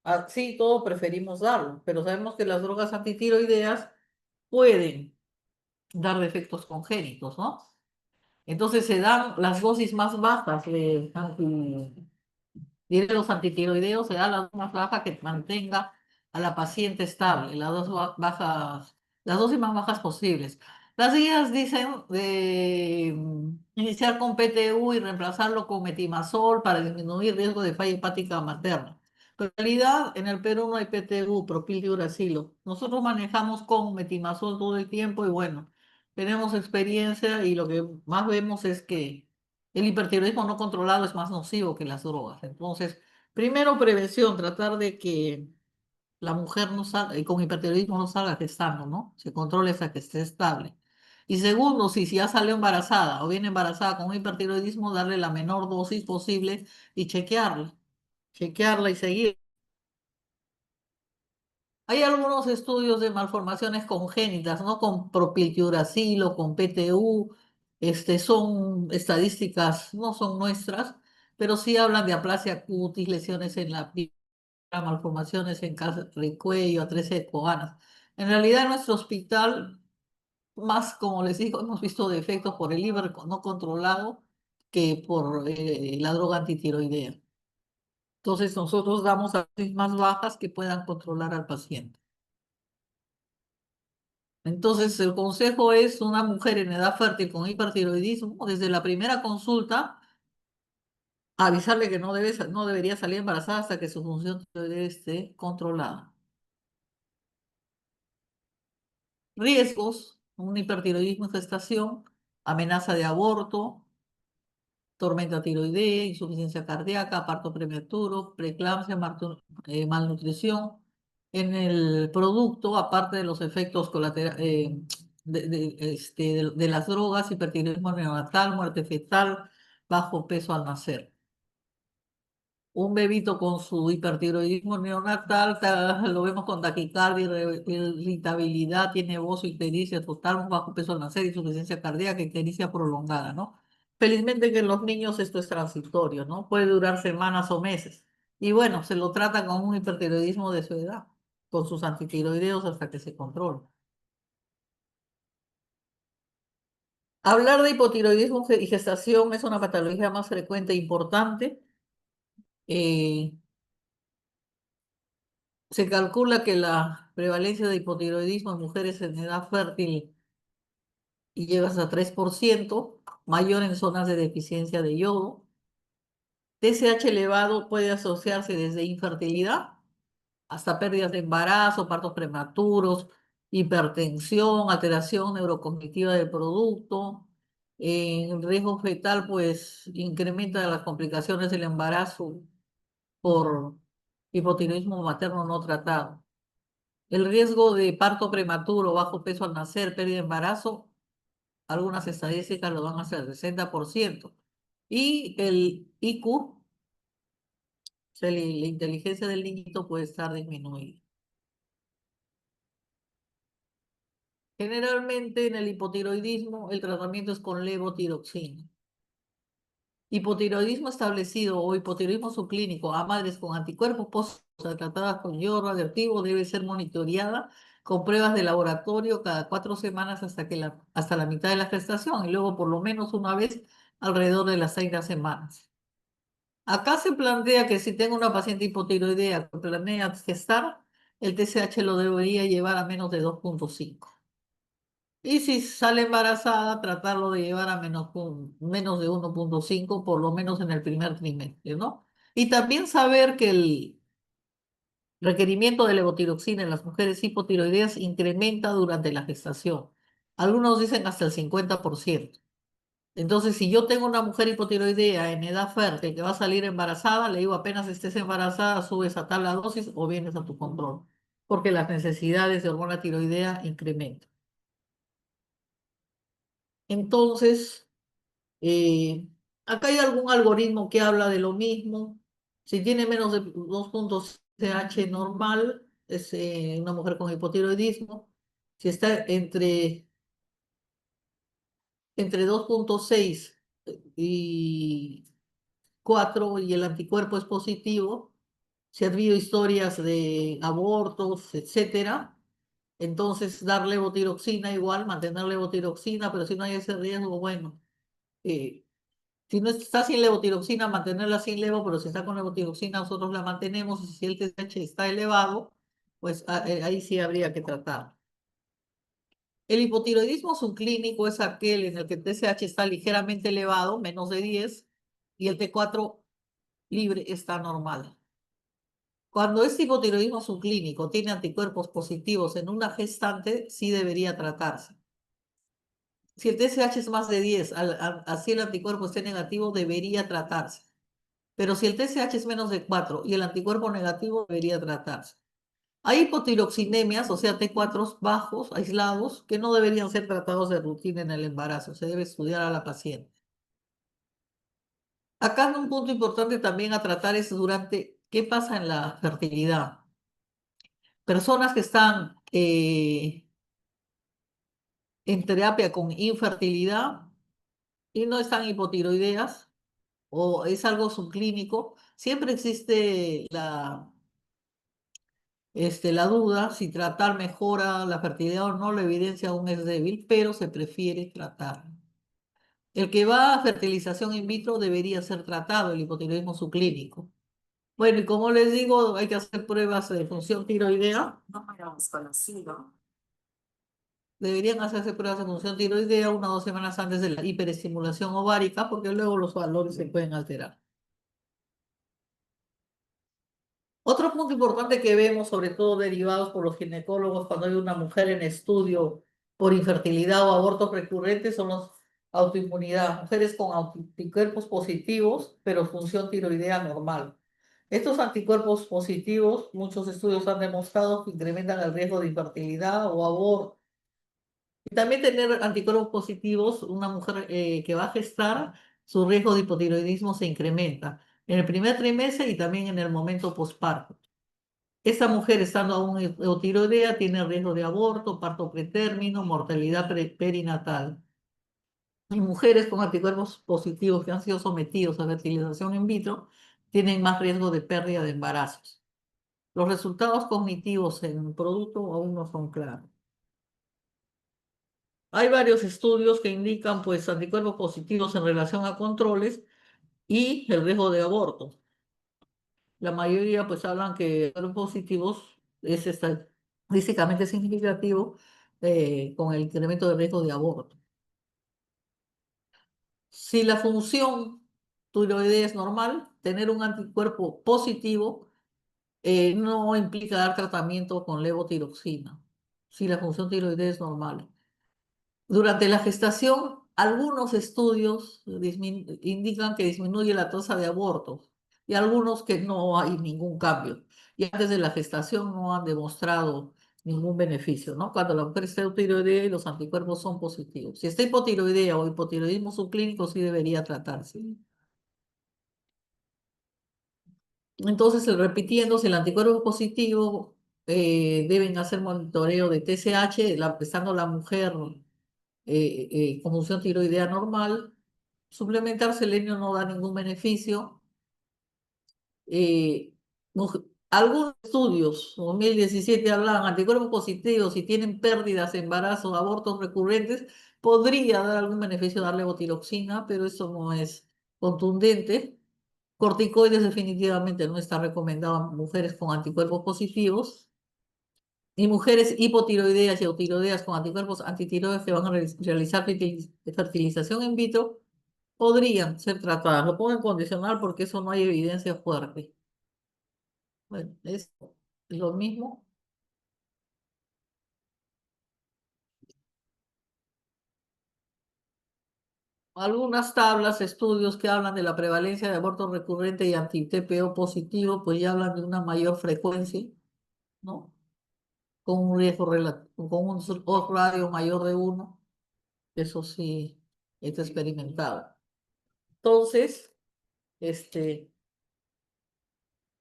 Así todo preferimos darlo, pero sabemos que las drogas antitiroideas pueden dar defectos congénitos, ¿no? Entonces se dan las dosis más bajas de los antitiroideos, se da la dosis más baja que mantenga a la paciente estable, las dosis más bajas posibles. Las guías dicen de iniciar con PTU y reemplazarlo con metimazol para disminuir riesgo de falla hepática materna. Pero en realidad en el Perú no hay PTU, propiltiuracilo. Nosotros manejamos con metimazol todo el tiempo y bueno, tenemos experiencia y lo que más vemos es que el hipertiroidismo no controlado es más nocivo que las drogas. Entonces, primero prevención, tratar de que la mujer no salga, y con hipertiroidismo no salga gestando, ¿no? Se controle hasta que esté estable. Y segundo, si ya salió embarazada o viene embarazada con hipertiroidismo, darle la menor dosis posible y chequearla y seguir. Hay algunos estudios de malformaciones congénitas, ¿no? Con propiltiuracilo, con PTU, son estadísticas, no son nuestras, pero sí hablan de aplasia cutis, lesiones en la piel, malformaciones en casa de cuello, a 13 coanas. En realidad, en nuestro hospital, más como les digo, hemos visto defectos por el liver no controlado que por la droga antitiroidea. Entonces, nosotros damos a dosis más bajas que puedan controlar al paciente. Entonces, el consejo es una mujer en edad fértil con hipertiroidismo, desde la primera consulta, avisarle que no debería salir embarazada hasta que su función tiroidea esté controlada. Riesgos, un hipertiroidismo en gestación, amenaza de aborto, tormenta tiroidea, insuficiencia cardíaca, parto prematuro, preeclampsia, malnutrición. En el producto, aparte de los efectos colaterales de las drogas, hipertiroidismo neonatal, muerte fetal, bajo peso al nacer. Un bebito con su hipertiroidismo neonatal, lo vemos con taquicardia, irritabilidad, tiene bozo, ictericia total, bajo peso al nacer, insuficiencia cardíaca, ictericia prolongada, ¿no? Felizmente que en los niños esto es transitorio, ¿no? Puede durar semanas o meses. Y bueno, se lo trata con un hipertiroidismo de su edad, con sus antitiroideos hasta que se controla. Hablar de hipotiroidismo y gestación es una patología más frecuente e importante. Eh, Se calcula que la prevalencia de hipotiroidismo en mujeres en edad fértil y llega hasta 3%, mayor en zonas de deficiencia de yodo. TSH elevado puede asociarse desde infertilidad hasta pérdidas de embarazo, partos prematuros, hipertensión, alteración neurocognitiva del producto. El riesgo fetal, pues, incrementa las complicaciones del embarazo por hipotiroidismo materno no tratado. El riesgo de parto prematuro, bajo peso al nacer, pérdida de embarazo, algunas estadísticas lo van hasta el 60%. Y el IQ, o sea, la inteligencia del niñito puede estar disminuida. Generalmente en el hipotiroidismo el tratamiento es con levotiroxina. Hipotiroidismo establecido o hipotiroidismo subclínico a madres con anticuerpos tratadas con yodo radioactivo debe ser monitoreada con pruebas de laboratorio cada 4 semanas hasta la mitad de la gestación y luego por lo menos una vez alrededor de las 30 semanas. Acá se plantea que si tengo una paciente hipotiroidea que planea gestar, el TSH lo debería llevar a menos de 2,5. Y si sale embarazada, tratarlo de llevar a menos de 1,5, por lo menos en el primer trimestre, ¿no? Y también saber que el requerimiento de levotiroxina en las mujeres hipotiroideas incrementa durante la gestación. Algunos dicen hasta el 50%. Entonces, si yo tengo una mujer hipotiroidea en edad fértil que va a salir embarazada, le digo apenas estés embarazada, subes a tal la dosis o vienes a tu control, porque las necesidades de hormona tiroidea incrementan. Entonces, Eh, acá hay algún algoritmo que habla de lo mismo. Si tiene menos de 2,0 normal, es una mujer con hipotiroidismo. Si está entre 2,6 y 4 y el anticuerpo es positivo, si ha habido historias de abortos, etcétera, entonces dar levotiroxina igual, mantener levotiroxina, pero si no hay ese riesgo, bueno. eh, Si no está sin levotiroxina, mantenerla sin levo, pero si está con levotiroxina, nosotros la mantenemos. Y si el TSH está elevado, pues ahí sí habría que tratar. El hipotiroidismo subclínico es aquel en el que el TSH está ligeramente elevado, menos de 10, y el T4 libre está normal. Cuando este hipotiroidismo subclínico tiene anticuerpos positivos en una gestante, sí debería tratarse. Si el TSH es más de 10, así el anticuerpo esté negativo, debería tratarse. Pero si el TSH es menos de 4 y el anticuerpo negativo, debería tratarse. Hay hipotiroxinemias, o sea, T4 bajos, aislados, que no deberían ser tratados de rutina en el embarazo. Se debe estudiar a la paciente. Acá un punto importante también a tratar es durante qué pasa en la fertilidad. Personas que están en terapia con infertilidad y no están hipotiroideas o es algo subclínico, siempre existe la duda si tratar mejora la fertilidad o no, la evidencia aún es débil, pero se prefiere tratar. El que va a fertilización in vitro debería ser tratado, el hipotiroidismo subclínico. Bueno, y como les digo, hay que hacer pruebas de función tiroidea. No hayamos conocido. Deberían hacerse pruebas de función tiroidea 1 o 2 semanas antes de la hiperestimulación ovárica, porque luego los valores se pueden alterar. Otro punto importante que vemos, sobre todo derivados por los ginecólogos cuando hay una mujer en estudio por infertilidad o abortos recurrentes, son los autoinmunidad. Mujeres con anticuerpos positivos, pero función tiroidea normal. Estos anticuerpos positivos, muchos estudios han demostrado que incrementan el riesgo de infertilidad o aborto. Y también tener anticuerpos positivos, una mujer que va a gestar, su riesgo de hipotiroidismo se incrementa en el primer trimestre y también en el momento posparto. Esta mujer, estando aún eutiroidea, tiene riesgo de aborto, parto pretérmino, mortalidad perinatal. Y mujeres con anticuerpos positivos que han sido sometidos a fertilización in vitro tienen más riesgo de pérdida de embarazos. Los resultados cognitivos en el producto aún no son claros. Hay varios estudios que indican pues anticuerpos positivos en relación a controles y el riesgo de aborto. La mayoría pues hablan que los positivos es estadísticamente significativo con el incremento de riesgo de aborto. Si la función tiroidea es normal, tener un anticuerpo positivo no implica dar tratamiento con levotiroxina, si la función tiroidea es normal. Durante la gestación, algunos estudios indican que disminuye la tasa de abortos y algunos que no hay ningún cambio. Y antes de la gestación no han demostrado ningún beneficio, ¿no? Cuando la mujer está hipotiroidea y los anticuerpos son positivos. Si está hipotiroidea o hipotiroidismo subclínico, sí debería tratarse. Entonces, repitiendo, si el anticuerpo es positivo, deben hacer monitoreo de TSH, estando la mujer con función tiroidea normal. Suplementar selenio no da ningún beneficio. Eh, Algunos estudios, 2017, hablaban anticuerpos positivos y tienen pérdidas, embarazos, abortos recurrentes, podría dar algún beneficio darle botiroxina, pero eso no es contundente. Corticoides definitivamente no está recomendado a mujeres con anticuerpos positivos. Y mujeres hipotiroideas y eutiroideas con anticuerpos antitiroides que van a realizar fertilización in vitro podrían ser tratadas. Lo pongo en condicional porque eso no hay evidencia fuerte. Bueno, es lo mismo. Algunas tablas, estudios que hablan de la prevalencia de aborto recurrente y anti-TPO positivo, pues ya hablan de una mayor frecuencia, ¿no? Con un riesgo con un odds radio mayor de 1. Eso sí, está experimentado. Entonces, este,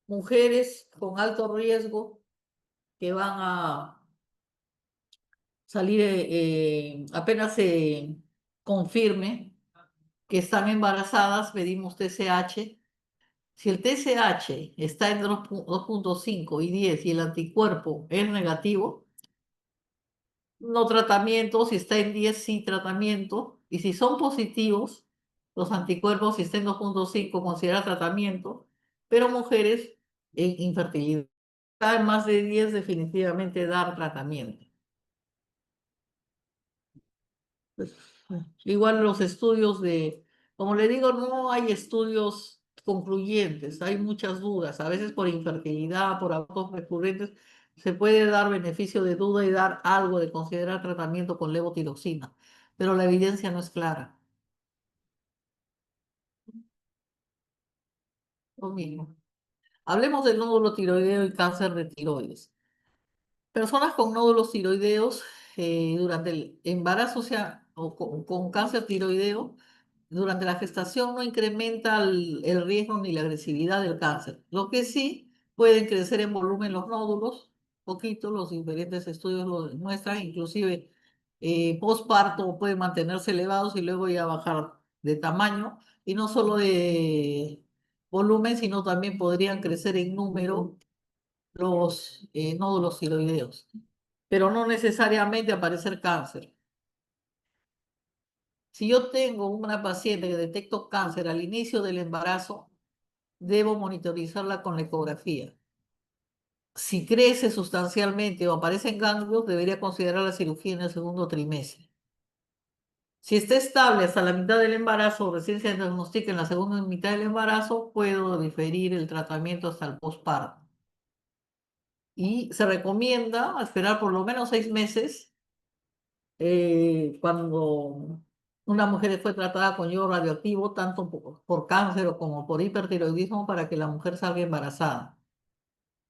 mujeres con alto riesgo que van a salir apenas se confirme que están embarazadas, medimos TSH. Si el TSH está entre 2,5 y 10 y el anticuerpo es negativo, no tratamiento. Si está en 10, sí tratamiento. Y si son positivos, los anticuerpos, si está en 2,5, considera tratamiento. Pero mujeres en infertilidad, en más de 10, definitivamente dar tratamiento. Igual los estudios como le digo, no hay estudios concluyentes, hay muchas dudas, a veces por infertilidad, por abortos recurrentes, se puede dar beneficio de duda y dar algo de considerar tratamiento con levotiroxina, pero la evidencia no es clara. Lo mismo. Hablemos del nódulo tiroideo y cáncer de tiroides. Personas con nódulos tiroideos durante el embarazo, o sea, o con cáncer tiroideo, durante la gestación no incrementa el riesgo ni la agresividad del cáncer. Lo que sí pueden crecer en volumen los nódulos, poquito, los diferentes estudios lo demuestran, inclusive postparto pueden mantenerse elevados y luego ya bajar de tamaño, y no solo de volumen, sino también podrían crecer en número los nódulos tiroideos, pero no necesariamente aparecer cáncer. Si yo tengo una paciente que detecto cáncer al inicio del embarazo, debo monitorizarla con la ecografía. Si crece sustancialmente o aparecen ganglios, debería considerar la cirugía en el segundo trimestre. Si está estable hasta la mitad del embarazo o recién se diagnostica en la segunda mitad del embarazo, puedo diferir el tratamiento hasta el posparto. Y se recomienda esperar por lo menos 6 meses cuando una mujer fue tratada con yodo radioactivo, tanto por cáncer o como por hipertiroidismo, para que la mujer salga embarazada.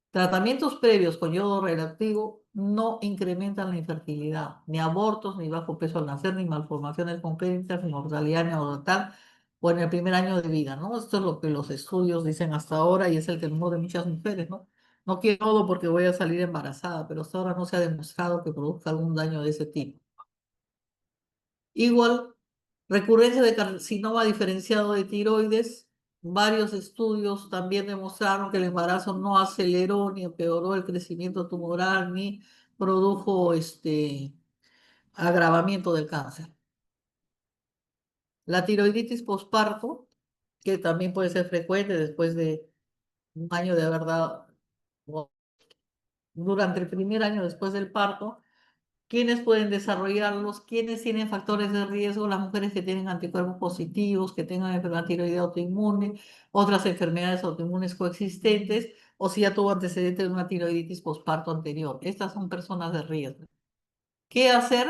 Tratamientos previos con yodo radioactivo no incrementan la infertilidad, ni abortos, ni bajo peso al nacer, ni malformaciones congénitas, ni mortalidad neonatal o en el primer año de vida, ¿no? Esto es lo que los estudios dicen hasta ahora y es el temor de muchas mujeres, ¿no? No quiero todo porque voy a salir embarazada, pero hasta ahora no se ha demostrado que produzca algún daño de ese tipo. Igual, recurrencia de carcinoma diferenciado de tiroides. Varios estudios también demostraron que el embarazo no aceleró ni empeoró el crecimiento tumoral ni produjo agravamiento del cáncer. La tiroiditis posparto, que también puede ser frecuente después de un año de haber dado, o durante el primer año después del parto. ¿Quiénes pueden desarrollarlos? ¿Quiénes tienen factores de riesgo? Las mujeres que tienen anticuerpos positivos, que tengan enfermedad tiroidea autoinmune, otras enfermedades autoinmunes coexistentes, o si ya tuvo antecedentes de una tiroiditis posparto anterior. Estas son personas de riesgo. ¿Qué hacer?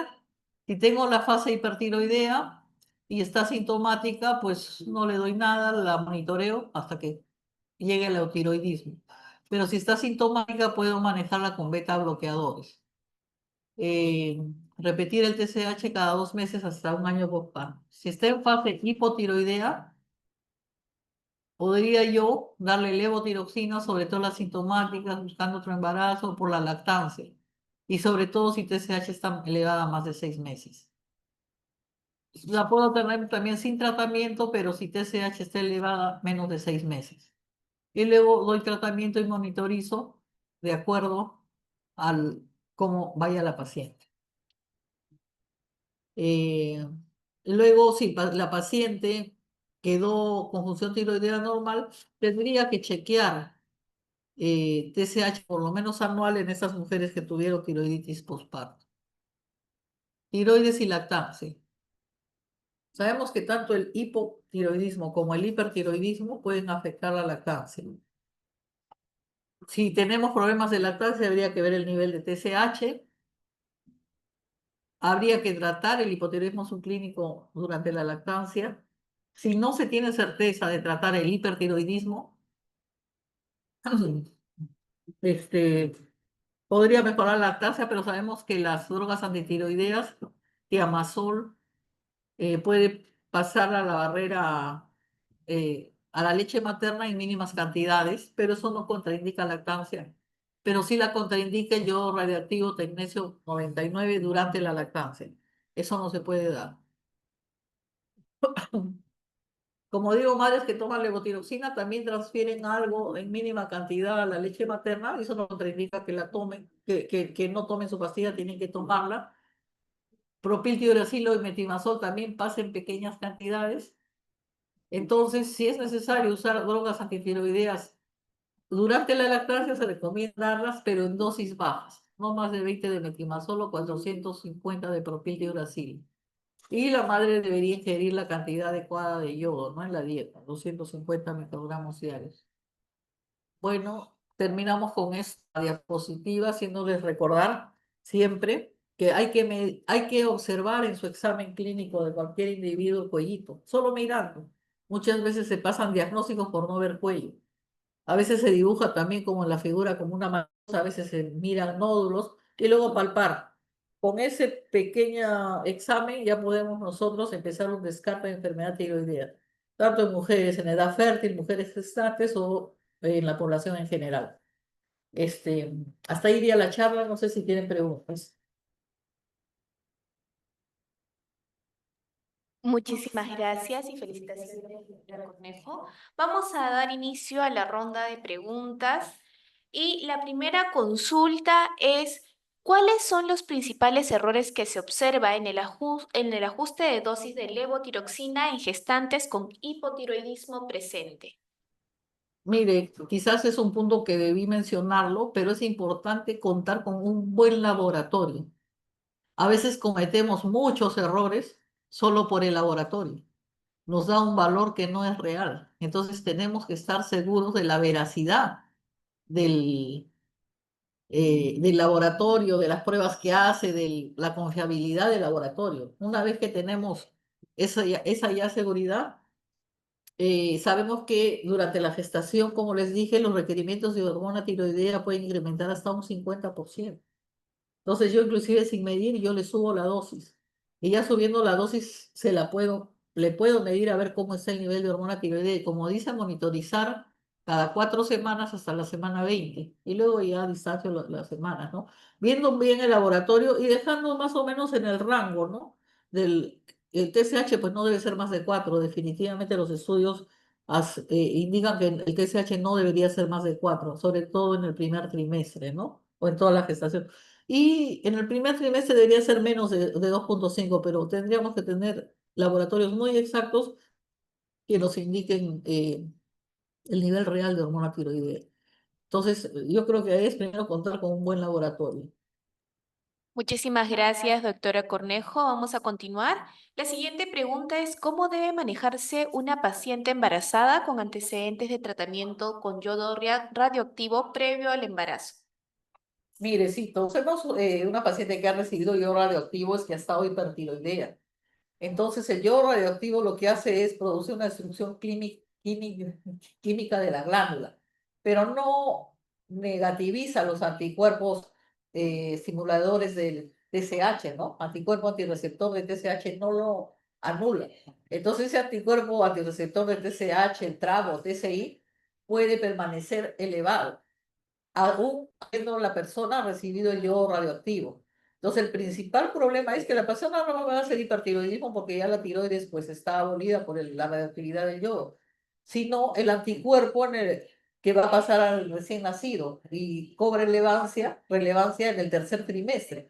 Si tengo la fase hipertiroidea y está sintomática, pues no le doy nada, la monitoreo hasta que llegue el eutiroidismo. Pero si está sintomática, puedo manejarla con beta bloqueadores. eh, Repetir el TSH cada 2 meses hasta un año postparto. Si está en fase hipotiroidea, podría yo darle levotiroxina, sobre todo las sintomáticas, buscando otro embarazo por la lactancia. Y sobre todo si TSH está elevada a más de 6 meses. La puedo tener también sin tratamiento, pero si TSH está elevada menos de 6 meses. Y luego doy tratamiento y monitorizo de acuerdo al cómo vaya la paciente. Eh, Luego, si la paciente quedó con función tiroidea normal, tendría que chequear TSH por lo menos anual en esas mujeres que tuvieron tiroiditis postparto. Tiroides y lactancia. Sabemos que tanto el hipotiroidismo como el hipertiroidismo pueden afectar la lactancia. Si tenemos problemas de lactancia, habría que ver el nivel de TSH. Habría que tratar el hipotiroidismo subclínico durante la lactancia. Si no se tiene certeza de tratar el hipertiroidismo, este, podría mejorar la lactancia, pero sabemos que las drogas antitiroideas, tiamazol, puede pasar a la barrera, a la leche materna en mínimas cantidades, pero eso no contraindica lactancia. Pero sí la contraindica el yodo radioactivo tecnesio 99 durante la lactancia. Eso no se puede dar. Como digo, madres que toman levotiroxina también transfieren algo en mínima cantidad a la leche materna, y eso no contraindica que la tomen, que no tomen su pastilla, tienen que tomarla. Propiltiuracilo y metimazol también pasa en pequeñas cantidades. Entonces, si es necesario usar drogas antitiroideas durante la lactancia, se recomienda darlas, pero en dosis bajas, no más de 20 de metimazol o 450 de propiltiuracilo. Y la madre debería ingerir la cantidad adecuada de yodo, ¿no? En la dieta, 250 microgramos diarios. Bueno, terminamos con esta diapositiva, haciéndoles recordar siempre que hay que observar en su examen clínico de cualquier individuo el cuellito, solo mirando. Muchas veces se pasan diagnósticos por no ver cuello. A veces se dibuja también como en la figura, como una mariposa, a veces se miran nódulos y luego palpar. Con ese pequeño examen ya podemos nosotros empezar un descarte de enfermedad tiroidea, tanto en mujeres en edad fértil, mujeres gestantes o en la población en general. Hasta ahí iría la charla, no sé si tienen preguntas.
Muchísimas gracias y felicitaciones, doctora Cornejo. Vamos a dar inicio a la ronda de preguntas y la primera consulta es, ¿cuáles son los principales errores que se observa en en el ajuste de dosis de levotiroxina en gestantes con hipotiroidismo presente?
Mire, quizás es un punto que debí mencionarlo, pero es importante contar con un buen laboratorio. A veces cometemos muchos errores solo por el laboratorio. Nos da un valor que no es real. Entonces tenemos que estar seguros de la veracidad del, del laboratorio, de las pruebas que hace, de la confiabilidad del laboratorio. Una vez que tenemos esa ya seguridad, sabemos que durante la gestación, como les dije, los requerimientos de hormona tiroidea pueden incrementar hasta un 50%. Entonces yo inclusive sin medir, yo le subo la dosis. Y ya subiendo la dosis le puedo medir a ver cómo está el nivel de hormona tiroidea. Y como dice, monitorizar cada 4 semanas hasta la semana 20. Y luego ya a distancia las semanas, ¿no? Viendo bien el laboratorio y dejando más o menos en el rango, ¿no? El TSH pues no debe ser más de 4. Definitivamente los estudios indican que el TSH no debería ser más de 4, sobre todo en el primer trimestre, ¿no? O en toda la gestación. Y en el primer trimestre debería ser menos de 2,5, pero tendríamos que tener laboratorios muy exactos que nos indiquen el nivel real de hormona tiroidea. Entonces, yo creo que es primero contar con un buen laboratorio.
Muchísimas gracias, doctora Cornejo. Vamos a continuar. La siguiente pregunta es, ¿cómo debe manejarse una paciente embarazada con antecedentes de tratamiento con yodo radioactivo previo al embarazo?
Mire, sí, todos hemos una paciente que ha recibido yodo radioactivo es que ha estado hipertiroidea. Entonces, el yodo radioactivo lo que hace es producir una destrucción química de la glándula, pero no negativiza los anticuerpos simuladores del TSH, ¿no? Anticuerpo antirreceptor de TSH no lo anula. Entonces, ese anticuerpo antirreceptor de TSH, el TRAB o TSI, puede permanecer elevado aún habiendo la persona recibido el yodo radioactivo. Entonces, el principal problema es que la persona no va a hacer hipertiroidismo porque ya la tiroides pues está abolida por la radioactividad del yodo, sino el anticuerpo que va a pasar al recién nacido y cobra relevancia en el tercer trimestre,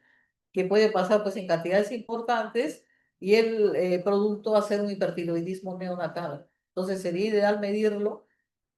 que puede pasar pues en cantidades importantes y el producto va a ser un hipertiroidismo neonatal. Entonces, sería ideal medirlo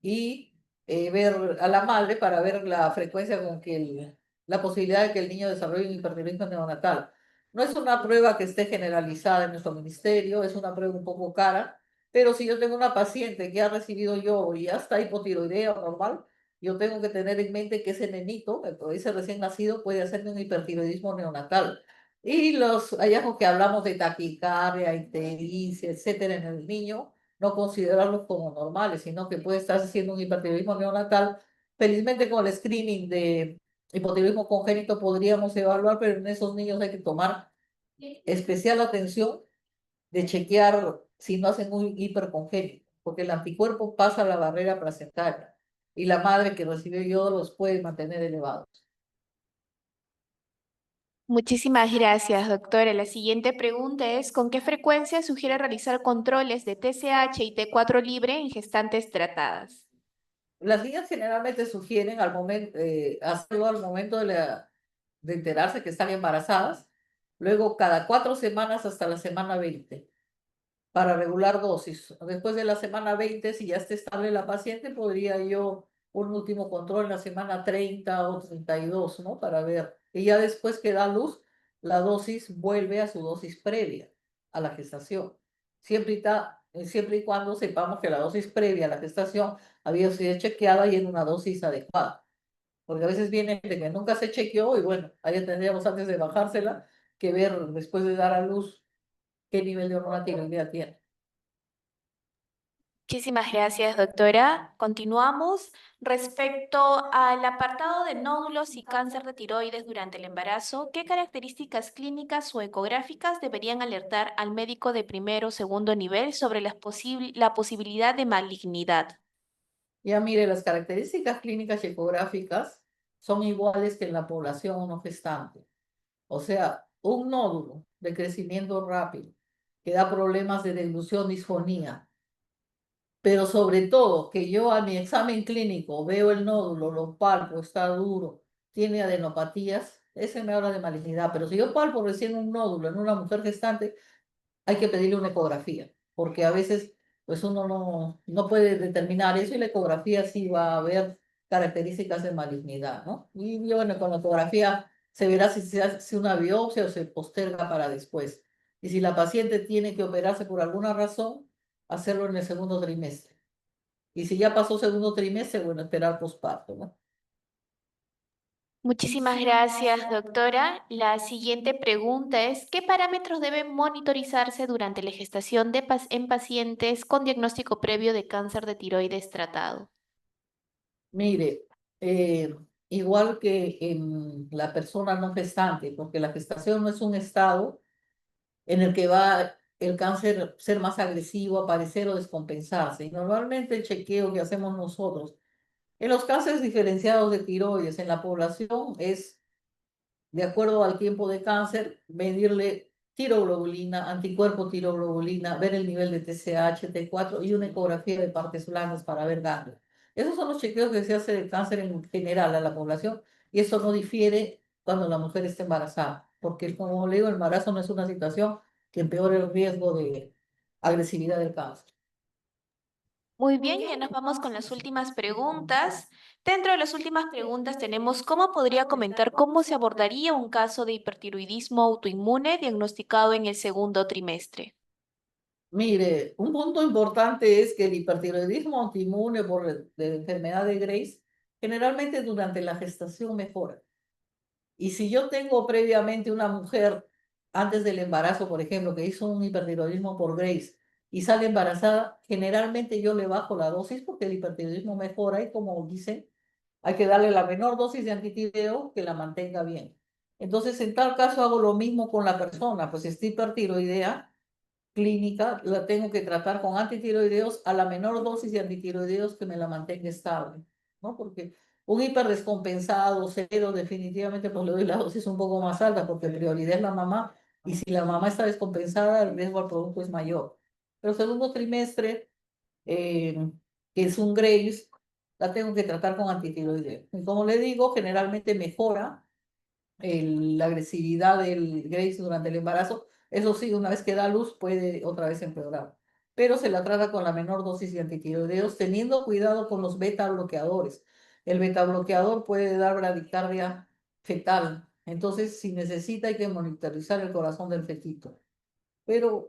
y ver a la madre para ver la frecuencia con que la posibilidad de que el niño desarrolle un hipertiroidismo neonatal. No es una prueba que esté generalizada en nuestro ministerio, es una prueba un poco cara, pero si yo tengo una paciente que ha recibido yodo y ya está hipotiroidea o normal, yo tengo que tener en mente que ese nenito, ese recién nacido, puede hacerme un hipertiroidismo neonatal. Y los hallazgos que hablamos de taquicardia, ictericia, etcétera, en el niño, no considerarlos como normales, sino que puede estar haciendo un hipertiroidismo neonatal. Felizmente con el screening de hipotiroidismo congénito podríamos evaluar, pero en esos niños hay que tomar especial atención de chequear si no hacen un hipercongénito, porque el anticuerpo pasa la barrera placentaria y la madre que recibió yodo los puede mantener elevados.
Muchísimas gracias, doctora. La siguiente pregunta es, ¿con qué frecuencia sugiere realizar controles de TSH y T4 libre en gestantes tratadas?
Las guías generalmente sugieren hacerlo al momento de enterarse que están embarazadas, luego cada 4 semanas hasta la semana 20 para regular dosis. Después de la semana 20, si ya está estable la paciente, podría yo un último control en la semana 30 o 32, ¿no? Para ver. Y ya después que da luz, la dosis vuelve a su dosis previa. a la gestación, siempre y cuando sepamos que la dosis previa a la gestación había sido chequeada y en una dosis adecuada. Porque a veces viene de que nunca se chequeó y bueno, ahí tendríamos antes de bajársela que ver después de dar a luz qué nivel de hormona tiroidea tiene.
Muchísimas gracias, doctora. Continuamos. Respecto al apartado de nódulos y cáncer de tiroides durante el embarazo, ¿qué características clínicas o ecográficas deberían alertar al médico de primer o segundo nivel sobre la posibilidad de malignidad?
Ya mire, las características clínicas y ecográficas son iguales que en la población no gestante. O sea, un nódulo de crecimiento rápido que da problemas de deglución, disfonía, pero sobre todo que yo a mi examen clínico veo el nódulo, lo palpo, está duro, tiene adenopatías, ese me habla de malignidad. Pero si yo palpo recién un nódulo en una mujer gestante, hay que pedirle una ecografía, porque a veces pues uno no puede determinar eso y la ecografía sí va a ver características de malignidad, ¿no? Y bueno, con la ecografía se verá si se hace una biopsia o se posterga para después. Y si la paciente tiene que operarse por alguna razón, hacerlo en el segundo trimestre. Y si ya pasó segundo trimestre, bueno, esperar posparto, ¿no?
Muchísimas gracias, doctora. La siguiente pregunta es, ¿qué parámetros deben monitorizarse durante la gestación en pacientes con diagnóstico previo de cáncer de tiroides tratado?
Mire, eh, igual que en la persona no gestante, porque la gestación no es un estado en el que va el cáncer ser más agresivo, aparecer o descompensarse. Y normalmente el chequeo que hacemos nosotros en los cánceres diferenciados de tiroides en la población es de acuerdo al tiempo de cáncer, medirle tiroglobulina, anticuerpo tiroglobulina, ver el nivel de TSH, T4 y una ecografía de partes blandas para ver ganglios. Esos son los chequeos que se hace de cáncer en general a la población y eso no difiere cuando la mujer está embarazada, porque como le digo, el embarazo no es una situación que empeore el riesgo de agresividad del cáncer.
Muy bien, ya nos vamos con las últimas preguntas. Dentro de las últimas preguntas tenemos, ¿cómo podría comentar cómo se abordaría un caso de hipertiroidismo autoinmune diagnosticado en el segundo trimestre?
Mire, un punto importante es que el hipertiroidismo autoinmune de enfermedad de Grace generalmente durante la gestación mejora. Y si yo tengo previamente una mujer antes del embarazo, por ejemplo, que hizo un hipertiroidismo por Grace y sale embarazada, generalmente yo le bajo la dosis porque el hipertiroidismo mejora y como dicen, hay que darle la menor dosis de antitiroideo que la mantenga bien. Entonces, en tal caso hago lo mismo con la persona, pues si está hipertiroidea clínica, la tengo que tratar con antitiroideos a la menor dosis de antitiroideos que me la mantenga estable, ¿no? Porque un hiperdescompensado, cero, definitivamente, pues le doy la dosis un poco más alta, porque prioridad es la mamá, y si la mamá está descompensada, el riesgo al producto es mayor. Pero segundo trimestre, eh, que es un Graves, la tengo que tratar con antitiroideo. Y como le digo, generalmente mejora la agresividad del Grace durante el embarazo. Eso sí, una vez que da luz puede otra vez empeorar. Pero se la trata con la menor dosis de antitiroideos, teniendo cuidado con los beta bloqueadores. El beta bloqueador puede dar bradicardia fetal. Entonces, si necesita, hay que monitorizar el corazón del fetito. Pero,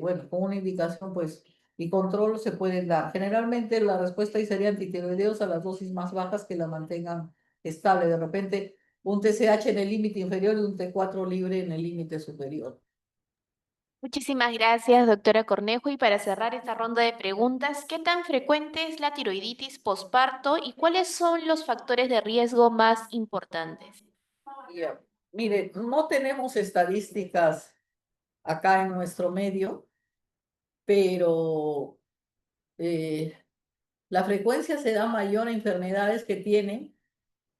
bueno, con una indicación, pues, y control se pueden dar. Generalmente la respuesta ahí sería antitiroideos a las dosis más bajas que la mantengan estable. De repente, un TSH en el límite inferior y un T4 libre en el límite superior.
Muchísimas gracias, doctora Cornejo. Y para cerrar esta ronda de preguntas, ¿qué tan frecuente es la tiroiditis posparto y cuáles son los factores de riesgo más importantes?
Ya. Mire, no tenemos estadísticas acá en nuestro medio, pero eh, la frecuencia se da mayor a enfermedades que tienen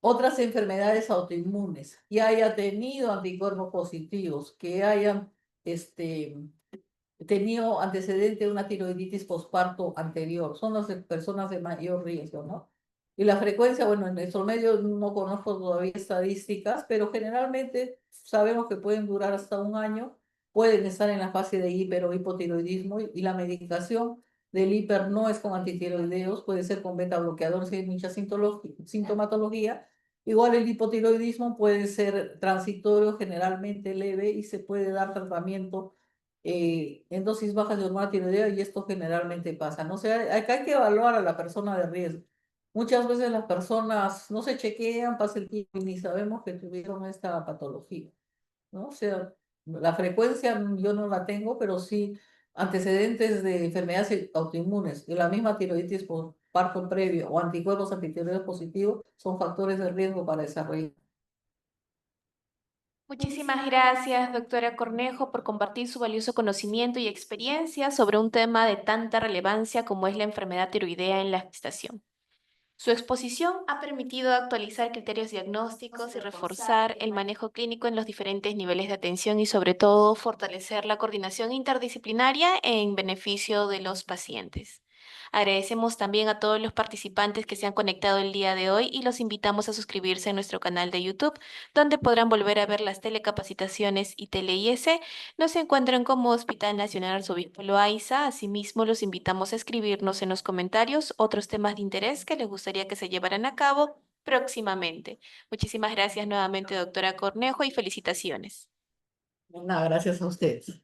otras enfermedades autoinmunes, que haya tenido anticuerpos positivos, que hayan este, tenido antecedente de una tiroiditis posparto anterior. Son las personas de mayor riesgo, ¿no? Y la frecuencia, bueno, en nuestro medio no conozco todavía estadísticas, pero generalmente sabemos que pueden durar hasta un año, pueden estar en la fase de hiper o hipotiroidismo y la medicación del hiper no es con antitiroideos, puede ser con beta bloqueadores si hay mucha sintomatología. Igual el hipotiroidismo puede ser transitorio, generalmente leve y se puede dar tratamiento en dosis bajas de hormona tiroidea y esto generalmente pasa. No sé, acá hay que evaluar a la persona de riesgo. Muchas veces las personas no se chequean, pasa el tiempo y ni sabemos que tuvieron esta patología, ¿no? O sea, la frecuencia yo no la tengo, pero sí antecedentes de enfermedades autoinmunes y la misma tiroiditis por parto previo o anticuerpos antitiroideos positivos son factores de riesgo para desarrollar.
Muchísimas gracias, doctora Cornejo, por compartir su valioso conocimiento y experiencia sobre un tema de tanta relevancia como es la enfermedad tiroidea en la gestación. Su exposición ha permitido actualizar criterios diagnósticos y reforzar el manejo clínico en los diferentes niveles de atención y sobre todo fortalecer la coordinación interdisciplinaria en beneficio de los pacientes. Agradecemos también a todos los participantes que se han conectado el día de hoy y los invitamos a suscribirse a nuestro canal de YouTube, donde podrán volver a ver las telecapacitaciones y tele-IS. Nos encuentran como Hospital Nacional Arzobispo Loaiza. Asimismo, los invitamos a escribirnos en los comentarios otros temas de interés que les gustaría que se llevaran a cabo próximamente. Muchísimas gracias nuevamente, doctora Cornejo, y felicitaciones.
Nada, gracias a ustedes.